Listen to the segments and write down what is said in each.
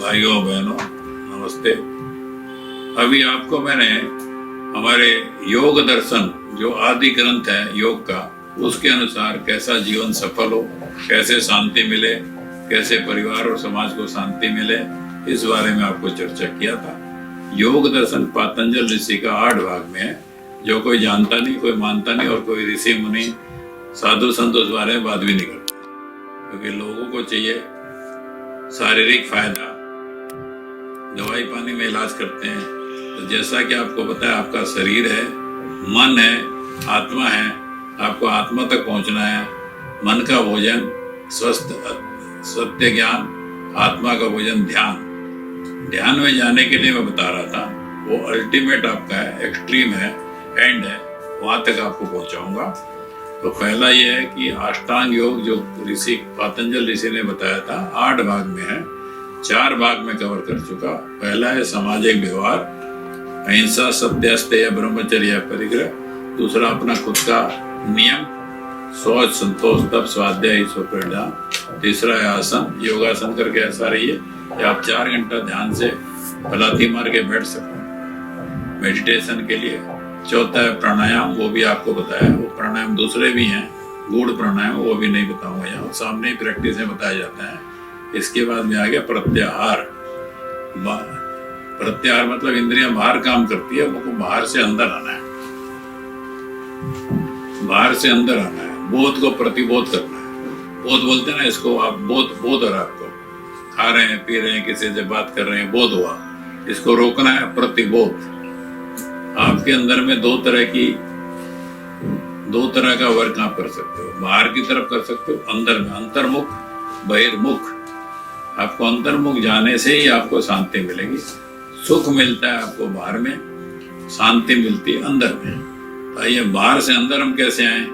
भाइयों बहनों नमस्ते। अभी आपको मैंने हमारे योग दर्शन जो आदि ग्रंथ है योग का, उसके अनुसार कैसा जीवन सफल हो, कैसे शांति मिले, कैसे परिवार और समाज को शांति मिले, इस बारे में आपको चर्चा किया था। योग दर्शन पतंजल ऋषि का 8 भाग में है, जो कोई जानता नहीं, कोई मानता नहीं और कोई ऋषि मुनि साधु संत उस बारे में बात भी नहीं करते, क्योंकि लोगों को चाहिए शारीरिक फायदा, दवाई पानी में इलाज करते हैं। तो जैसा कि आपको पता है, आपका शरीर है, मन है, आत्मा है, आपको आत्मा तक पहुंचना है। मन का भोजन स्वस्थ सत्य ज्ञान, आत्मा का भोजन ध्यान। ध्यान में जाने के लिए मैं बता रहा था, वो अल्टीमेट आपका है, एक्सट्रीम है, एंड है, वहां तक आपको पहुंचाऊंगा। तो पहला ये है कि अष्टांग योग जो ऋषि पतंजल ऋषि ने बताया था 8 भाग में है, 4 भाग में कवर कर चुका। पहला है सामाजिक व्यवहार, अहिंसा, सत्य, अस्तेय, ब्रह्मचर्य, परिग्रह। दूसरा अपना खुद का नियम, सोच, संतोष, तप, स्वाध्याय, ईश्वर प्रणिधान। तीसरा है आसन, योगासन करके ऐसा रहिए कि आप 4 घंटा ध्यान से पलाथी मार के बैठ सको मेडिटेशन के लिए। चौथा है प्राणायाम, वो भी आपको बताया, वो प्राणायाम दूसरे भी हैं, गूढ़ प्राणायाम, वो भी नहीं बताऊंगा, यहाँ सामने ही प्रैक्टिस में बताया जाता है। इसके बाद में आ गया प्रत्याहार। प्रत्याहार मतलब इंद्रियां बाहर काम करती है, वो बाहर से अंदर आना है, बाहर से अंदर आना है, बोध को प्रतिबोध करना है। बोध बोलते हैं ना इसको, आप बोध हो रहा, आपको खा रहे हैं, पी रहे हैं, किसी से बात कर रहे हैं, बोध हुआ, इसको रोकना है, प्रतिबोध। आपके अंदर में दो तरह का वर्क आप कर सकते हो, बाहर की तरफ कर सकते हो, अंदर में, अंतर्मुख, बहिर्मुख। आपको अंतर्मुख जाने से ही आपको शांति मिलेगी। सुख मिलता है आपको बाहर में, शांति मिलती है अंदर में। तो ये बाहर से अंदर हम कैसे आए,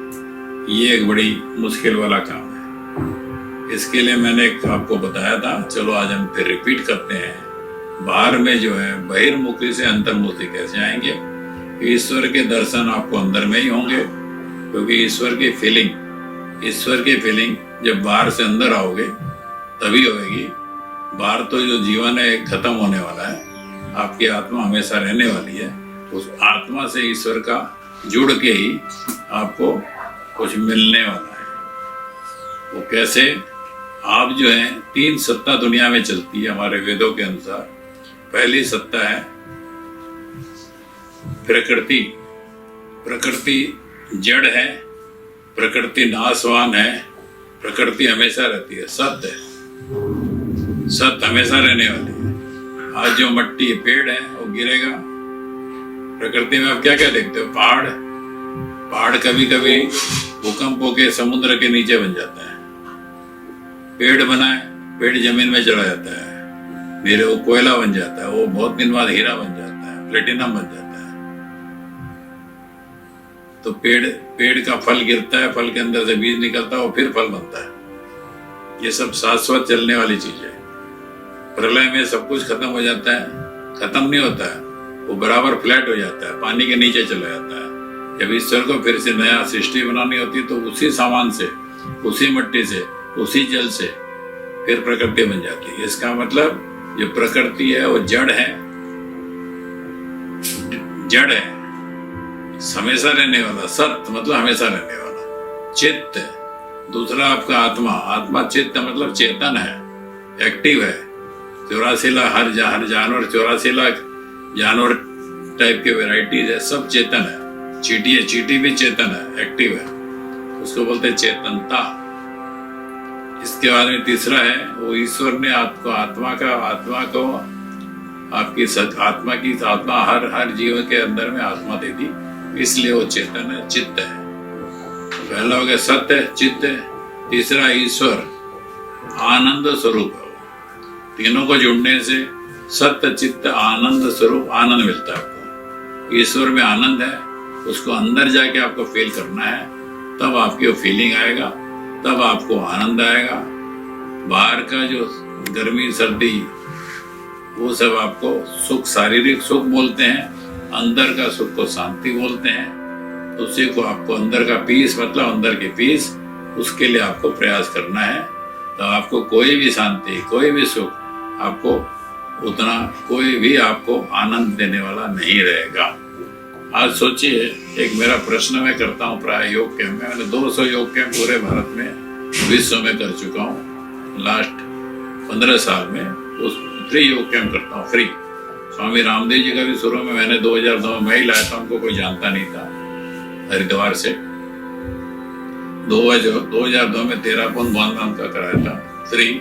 ये एक बड़ी मुश्किल वाला काम है। इसके लिए मैंने आपको बताया था, चलो आज हम फिर रिपीट करते हैं। बाहर में जो है बहिर्मुखी से अंतर्मुखी कैसे आएंगे। ईश्वर के दर्शन आपको अंदर में ही होंगे, क्योंकि ईश्वर की फीलिंग जब बाहर से अंदर आओगे तभी होगी। बाहर तो जो जीवन है खत्म होने वाला है, आपकी आत्मा हमेशा रहने वाली है। उस आत्मा से ईश्वर का जुड़ के ही आपको कुछ मिलने वाला है। वो कैसे, आप जो है 3 सत्ता दुनिया में चलती है हमारे वेदों के अनुसार। पहली सत्ता है प्रकृति। प्रकृति जड़ है, प्रकृति नाशवान है, प्रकृति हमेशा रहती है, सत्य है, सत्य हमेशा रहने वाली है। आज जो मट्टी पेड़ है वो गिरेगा। प्रकृति में आप क्या क्या देखते हो, पहाड़ कभी कभी भूकंपों के समुद्र के नीचे बन जाता है। पेड़ बना है, पेड़ जमीन में चला जाता है, मेरे वो कोयला बन जाता है, वो बहुत दिन बाद हीरा बन जाता है, प्लेटिनम बन जाता है। तो पेड़ का फल गिरता है, फल के अंदर से बीज निकलता है, वो फिर फल बनता है। ये सब शाश्वत चलने वाली चीज है। प्रलय में सब कुछ खत्म हो जाता है, खत्म नहीं होता है, वो बराबर फ्लैट हो जाता है, पानी के नीचे चला जाता है। जब ईश्वर को फिर से नया सृष्टि बनानी होती है, तो उसी सामान से, उसी मिट्टी से, उसी जल से फिर प्रकृति बन जाती है। इसका मतलब जो प्रकृति है वो जड़ है, हमेशा रहने वाला। सत्य मतलब हमेशा रहने वाला। चित्त, दूसरा आपका आत्मा चित्त मतलब चेतन है, एक्टिव है। 84 लाख हर जानवर, 84 लाख जानवर टाइप के वेराइटीज है, सब चेतन है। चींटी भी चेतन है, एक्टिव है, उसको बोलते हैं चेतनता। इसके बाद में तीसरा है, वो ईश्वर ने आपको आत्मा हर जीव के अंदर में आत्मा दे दी, इसलिए वो चेतन है, चित्त है। पहला हो गया सत्य, चित्त। तीसरा ईश्वर, आनंद स्वरूप है। तीनों को जुड़ने से सत्य, चित्त, आनंद स्वरूप, आनंद मिलता है आपको। ईश्वर में आनंद है, उसको अंदर जाके आपको फील करना है, तब आपकी वो फीलिंग आएगा, तब आपको आनंद आएगा। बाहर का जो गर्मी सर्दी वो सब आपको सुख, शारीरिक सुख बोलते हैं, अंदर का सुख को शांति बोलते हैं। उसी को आपको अंदर का पीस, मतलब अंदर की पीस, उसके लिए आपको प्रयास करना है। तो आपको कोई भी शांति, कोई भी सुख, आपको उतना कोई भी आपको आनंद देने वाला नहीं रहेगा। आज सोचिए, एक मेरा प्रश्न मैं करता हूँ प्राय योग कैंप में, मैंने 200 योग कैंप पूरे भारत में, विश्व में कर चुका हूँ। लास्ट 15 साल में उस फ्री योग कैंप करता हूँ, फ्री। स्वामी रामदेव जी का भी शुरू में मैंने 2002 में ही लाया था, उनको कोई जानता नहीं था, हरिद्वार से। 2002 में 13 पौन बांधवान का कराया था फ्री।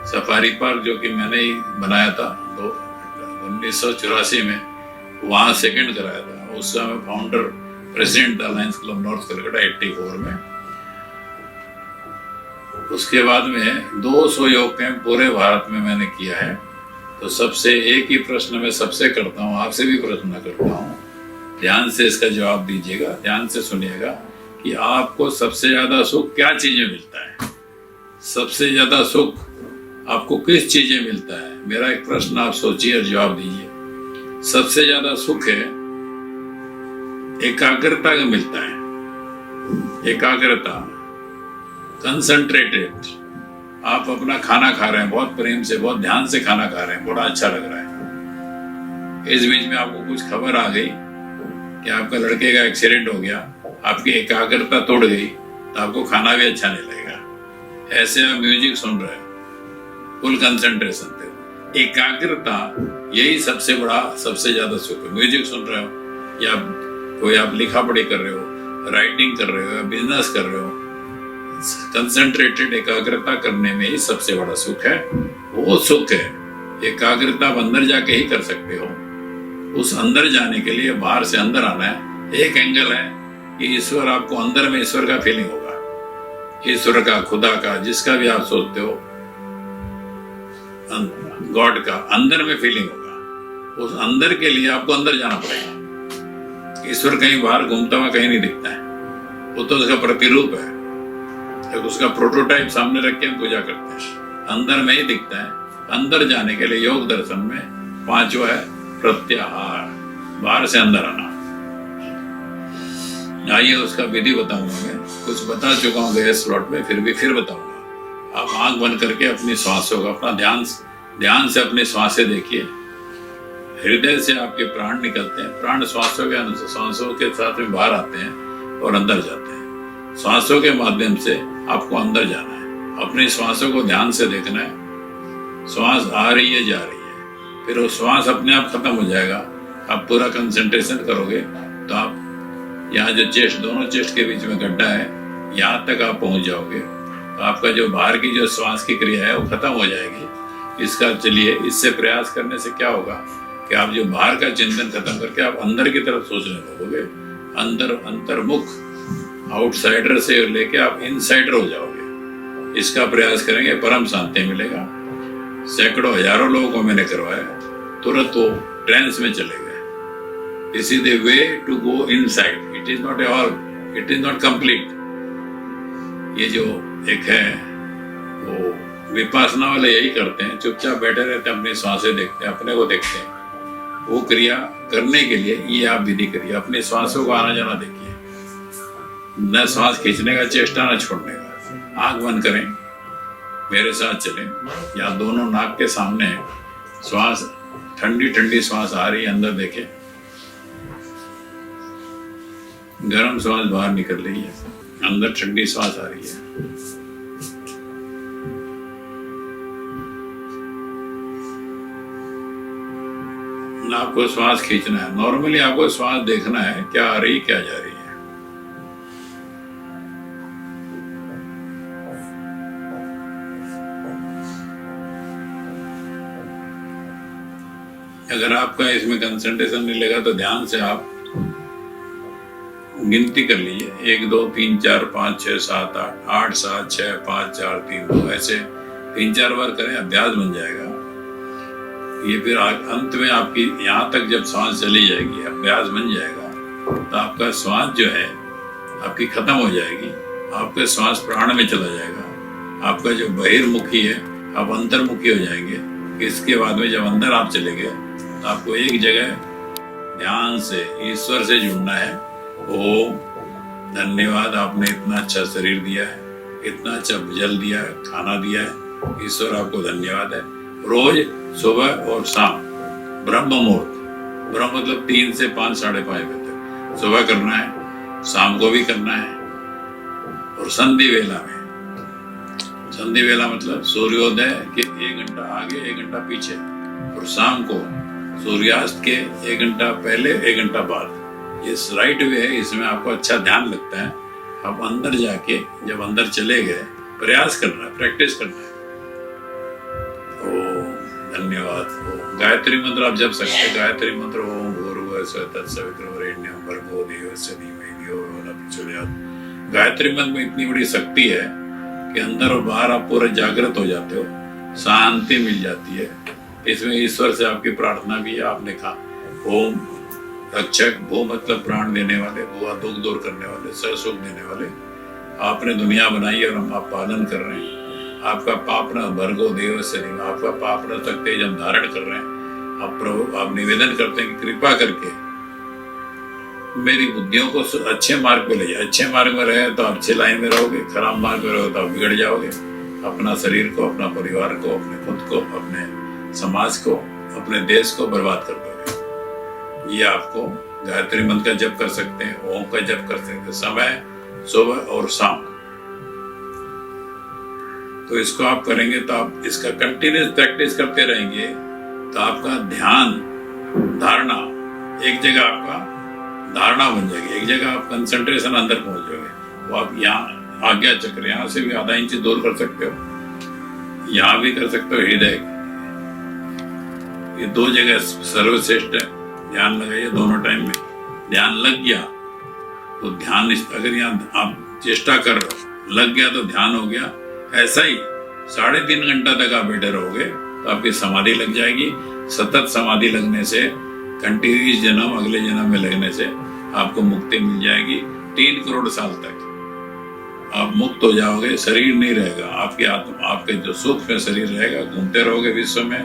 सफारी पार्क जो कि मैंने ही बनाया था 1984 में, वहाँ सेकंड कराया था। उस समय फाउंडर प्रेसिडेंट था लायंस क्लब नॉर्थ कलकत्ता 84 में। उसके बाद में 200 योग कैंप पूरे भारत में मैंने किया है। तो सबसे एक ही प्रश्न मैं सबसे करता हूँ, आपसे भी प्रश्न करता हूँ, ध्यान से इसका जवाब दीजिएगा, ध्यान से सुनिएगा कि आपको सबसे ज्यादा सुख क्या चीजें मिलता है? सबसे ज्यादा सुख आपको किस चीजें मिलता है? मेरा एक प्रश्न आप सोचिए और जवाब दीजिए। सबसे ज्यादा सुख है एकाग्रता का मिलता है। एकाग्रता, कंसंट्रेटेड। आप अपना खाना खा रहे हैं, बहुत प्रेम से, बहुत ध्यान से खाना खा रहे हैं, बड़ा अच्छा लग रहा है। इस बीच में आपको कुछ खबर आ गई कि आपका लड़के का एक्सीडेंट हो गया, आपकी एकाग्रता तोड़ गई, तो आपको खाना भी अच्छा नहीं लगेगा। ऐसे आप म्यूजिक सुन रहे हैं, फुल कंसंट्रेशन पे। एकाग्रता यही सबसे बड़ा, सबसे ज्यादा सुख है। म्यूजिक सुन रहे हो या कोई आप लिखा पढ़ी कर रहे हो, राइटिंग कर रहे हो या बिजनेस कर रहे हो, कंसंट्रेटेड एकाग्रता करने में ही सबसे बड़ा सुख है। वो सुख है एकाग्रता आप अंदर जाके ही कर सकते हो। उस अंदर जाने के लिए बाहर से अंदर आना है। एक एंगल है कि ईश्वर, आपको अंदर में ईश्वर का फीलिंग होगा, ईश्वर का, खुदा का, जिसका भी आप सोचते हो, गॉड का अंदर में फीलिंग होगा। उस अंदर के लिए आपको अंदर जाना पड़ेगा। ईश्वर कहीं बाहर घूमता हुआ कहीं नहीं दिखता है, वो तो उसका प्रतिरूप है, उसका प्रोटोटाइप सामने रख के हम पूजा करते हैं। अंदर में ही दिखता है। अंदर जाने के लिए योग दर्शन में 5वां है प्रत्याहार, बाहर से अंदर आना। आइए उसका विधि बताऊंगा। मैं कुछ बता चुका हूँ गए स्लॉट में, फिर बताऊंगा। आप आंख बंद करके अपनी श्वासों का, अपना ध्यान से अपनी श्वासें देखिए। हृदय से आपके प्राण निकलते हैं, प्राण श्वासों के अनुसार, श्वासों के साथ में बाहर आते हैं और अंदर जाते हैं। श्वासों के माध्यम से आपको अंदर जाना है। अपनी श्वासों को ध्यान से देखना है। श्वास आ रही है, जा रही है, फिर वो श्वास अपने आप खत्म हो जाएगा। आप पूरा कंसंट्रेशन करोगे तो आप यहाँ जो चेस्ट, दोनों चेस्ट के बीच में गड्ढा है, यहाँ तक आप पहुंच जाओगे। तो आपका जो बाहर की जो श्वास की क्रिया है वो खत्म हो जाएगी। इसका चलिए, इससे प्रयास करने से क्या होगा कि आप जो बाहर का चिंतन खत्म करके आप अंदर की तरफ सोचने लगोगे। अंतर्मुख, आउटसाइडर से लेके आप इनसाइडर हो जाओगे। इसका प्रयास करेंगे, परम शांति मिलेगा। सैकड़ों हजारों लोगों को मैंने करवाया, तुरंत वो ट्रांस में चले गए। This is the way to go inside. It is not all, it is not complete. ये जो एक है वो विपासना वाले यही करते हैं, चुपचाप बैठे रहते हैं, अपनी सांसें देखते हैं, अपने को देखते हैं। वो क्रिया करने के लिए ये आप विधि करिए। अपनी श्वासों को आना जाना देखिए, न श्वास खींचने का चेष्टा, न छोड़ने का। आंख बंद करें, मेरे साथ चलें, या दोनों नाक के सामने श्वास, ठंडी ठंडी श्वास आ रही है, अंदर देखें। गर्म श्वास बाहर निकल रही है, अंदर ठंडी श्वास आ रही है। आपको श्वास खींचना है। नॉर्मली आपको श्वास देखना है, क्या आ रही, क्या जा रही है। अगर आपका इसमें कंसंट्रेशन नहीं लगा तो ध्यान से आप गिनती कर लीजिए। 1 2 3 4 5 6 7 8 8 7 6 5 4 3 2, ऐसे 3-4 बार करें, अभ्यास बन जाएगा। ये फिर अंत में आपकी यहाँ तक जब श्वास चली जाएगी, अभ्यास बन जाएगा, तो आपका श्वास जो है आपकी खत्म हो जाएगी। आपका श्वास प्राण में चला जाएगा। आपका जो बहिर्मुखी है आप अंतर्मुखी हो जाएंगे। इसके बाद में जब अंदर आप चले गए तो आपको एक जगह ध्यान से ईश्वर से जुड़ना है। ओम, धन्यवाद, आपने इतना अच्छा शरीर दिया है, इतना अच्छा जल दिया है, खाना दिया है, ईश्वर आपको धन्यवाद है। रोज सुबह और शाम ब्रह्म मुहूर्त, ब्रह्म मतलब 3 से 5, साढ़े 5 बजे तक सुबह करना है, शाम को भी करना है। और संधि वेला में, संधि वेला मतलब सूर्योदय के 1 घंटा आगे 1 घंटा पीछे, और शाम को सूर्यास्त के 1 घंटा पहले 1 घंटा बाद। ये राइट वे है, इसमें आपको अच्छा ध्यान लगता है। आप अंदर जाके जब अंदर चले गए, प्रयास करना है, प्रैक्टिस करना है। ओम धन्यवाद। ओम गायत्री मंत्र आप जप सकते हैं। गायत्री मंत्र ओम भूर्भुवः स्वः तत्सवितुर्वरेण्यं भर्गो देवस्य धीमहि धियो यो नः प्रचोदयात्। गायत्री मंत्र में इतनी बड़ी शक्ति है कि अंदर और बाहर आप पूरे जागृत हो जाते हो, शांति मिल जाती है। इसमें ईश्वर से आपकी प्रार्थना भी है। आपने कहा ओम रक्षक, भू मतलब प्राण देने वाले, भुआ दुख दूर करने वाले, सह सुख देने वाले। आपने दुनिया बनाई और हम आप पालन कर रहे हैं। आपका पाप न भर्गो देवस्य धीमहि, आपका पाप न तक तेज हम धारण कर रहे हैं। आप प्रभु, आप निवेदन करते हैं कि कृपा करके मेरी बुद्धियों को अच्छे मार्ग पे ले जाए। अच्छे मार्ग में रहे तो आप अच्छे लाइन में रहोगे, खराब मार्ग में रहोगे तो आप बिगड़ जाओगे। अपना शरीर को, अपना परिवार को, अपने खुद को, अपने समाज को, अपने देश को बर्बाद कर दोगे। ये आपको गायत्री मंत्र का जप कर सकते हैं, ओम का जप कर सकते हैं, समय सुबह और शाम। तो इसको आप करेंगे तो आप इसका कंटिन्यूस प्रैक्टिस करते रहेंगे तो आपका ध्यान धारणा एक जगह, आपका धारणा बन जाएगी, एक जगह आप कंसंट्रेशन अंदर पहुंच जाओगे। वो आप यहाँ आज्ञा चक्र, यहाँ से भी आधा इंच दूर कर सकते हो, यहाँ भी कर सकते हो। हृदय, ये 2 जगह सर्वश्रेष्ठ है। ध्यान लगाइए दोनों टाइम में। ध्यान लग गया तो ध्यान, अगर यहाँ आप चेष्टा कर रहे हो, लग गया तो ध्यान हो गया। ऐसा ही 3.5 घंटा तक आप बैठे रहोगे तो आपकी समाधि लग जाएगी। सतत समाधि लगने से, कंटिन्यूस जन्म अगले जन्म में लगने से आपको मुक्ति मिल जाएगी। 3 करोड़ साल तक आप मुक्त हो जाओगे। शरीर नहीं रहेगा, आपकी आत्मा, आपके जो सूक्ष्म शरीर रहेगा। घूमते रहोगे विश्व में,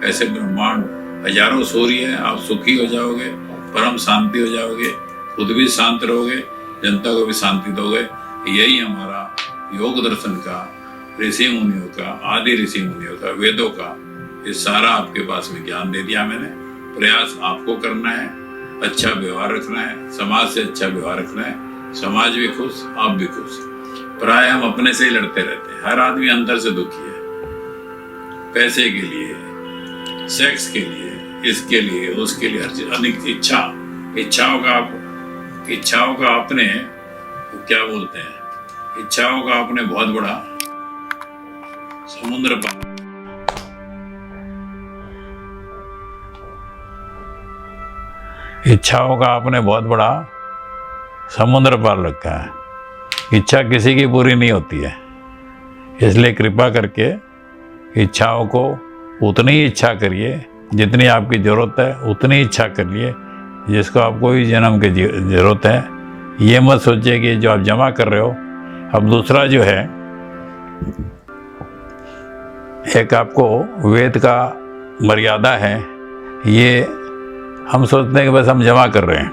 ऐसे ब्रह्मांड हजारों सूर्य है। आप सुखी हो जाओगे, परम शांति हो जाओगे, खुद भी शांत रहोगे, जनता को भी शांति दोगे। यही हमारा योग दर्शन का, ऋषि मुनियों का, आदि ऋषि मुनियों का, वेदों का, ये सारा आपके पास में ज्ञान दे दिया मैंने। प्रयास आपको करना है, अच्छा व्यवहार रखना है, समाज से अच्छा व्यवहार रखना है, समाज भी खुश, आप भी खुश। प्राय हम अपने से ही लड़ते रहते हैं। हर आदमी अंदर से दुखी है, पैसे के लिए, सेक्स के लिए, इसके लिए, उसके लिए, हर चीज अनेक इच्छाओं का आपने क्या बोलते हैं, इच्छाओं का आपने बहुत बड़ा समुद्र पार, इच्छाओं का आपने बहुत बड़ा समुद्र पार रखा है। इच्छा किसी की पूरी नहीं होती है, इसलिए कृपा करके इच्छाओं को उतनी ही इच्छा करिए जितनी आपकी ज़रूरत है, उतनी इच्छा करिए जिसको आपको भी जन्म की ज़रूरत है। ये मत सोचिए कि जो आप जमा कर रहे हो। अब दूसरा जो है, एक आपको वेद का मर्यादा है। ये हम सोचते हैं कि बस हम जमा कर रहे हैं।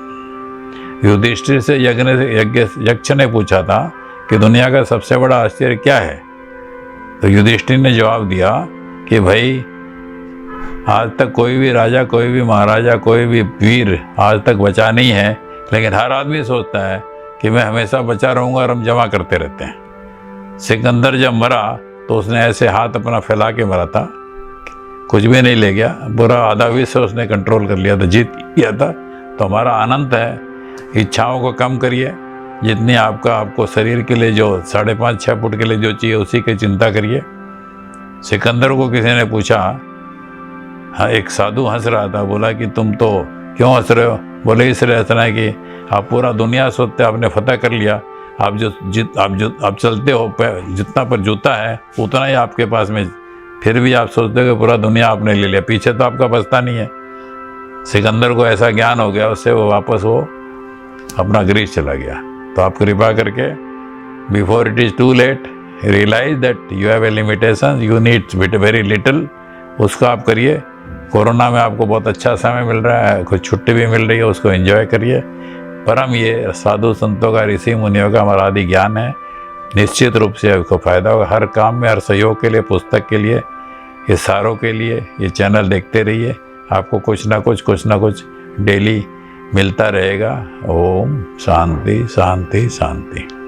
युधिष्ठिर से यक्ष ने पूछा था कि दुनिया का सबसे बड़ा आश्चर्य क्या है, तो युधिष्ठिर ने जवाब दिया कि भाई आज तक कोई भी राजा, कोई भी महाराजा, कोई भी वीर आज तक बचा नहीं है, लेकिन हर आदमी सोचता है कि मैं हमेशा बचा रहूँगा, और हम जमा करते रहते हैं। सिकंदर जब मरा तो उसने ऐसे हाथ अपना फैला के मरा था, कुछ भी नहीं ले गया, पूरा आधा विश्व उसने कंट्रोल कर लिया था, जीत गया था। तो हमारा आनंद है, इच्छाओं को कम करिए। जितनी आपको शरीर के लिए जो 5.5-6 फुट के लिए जो चाहिए उसी की चिंता करिए। सिकंदर को किसी ने पूछा, हाँ, एक साधु हंस रहा था, बोला कि तुम तो क्यों हंस रहे हो? बोले इसलिए हंसना है कि आप पूरा दुनिया सोचते आपने फतह कर लिया, आप चलते हो, जितना पर जूता है उतना ही आपके पास में, फिर भी आप सोचते हो कि पूरा दुनिया आपने ले लिया, पीछे तो आपका बचता नहीं है। सिकंदर को ऐसा ज्ञान हो गया, उससे वो वापस अपना ग्रीस चला गया। तो आप कृपा करके, before it is too late, realise that you have a limitation, you need very little, उसको आप करिए। कोरोना में आपको बहुत अच्छा समय मिल रहा है, कुछ छुट्टी भी मिल रही है, उसको एंजॉय करिए। परम ये साधु संतों का, ऋषि मुनियों का हमारा आदि ज्ञान है। निश्चित रूप से आपको फ़ायदा होगा। हर काम में, हर सहयोग के लिए, पुस्तक के लिए, इशारों के लिए ये चैनल देखते रहिए। आपको कुछ ना कुछ डेली मिलता रहेगा। ओम शांति शांति शांति।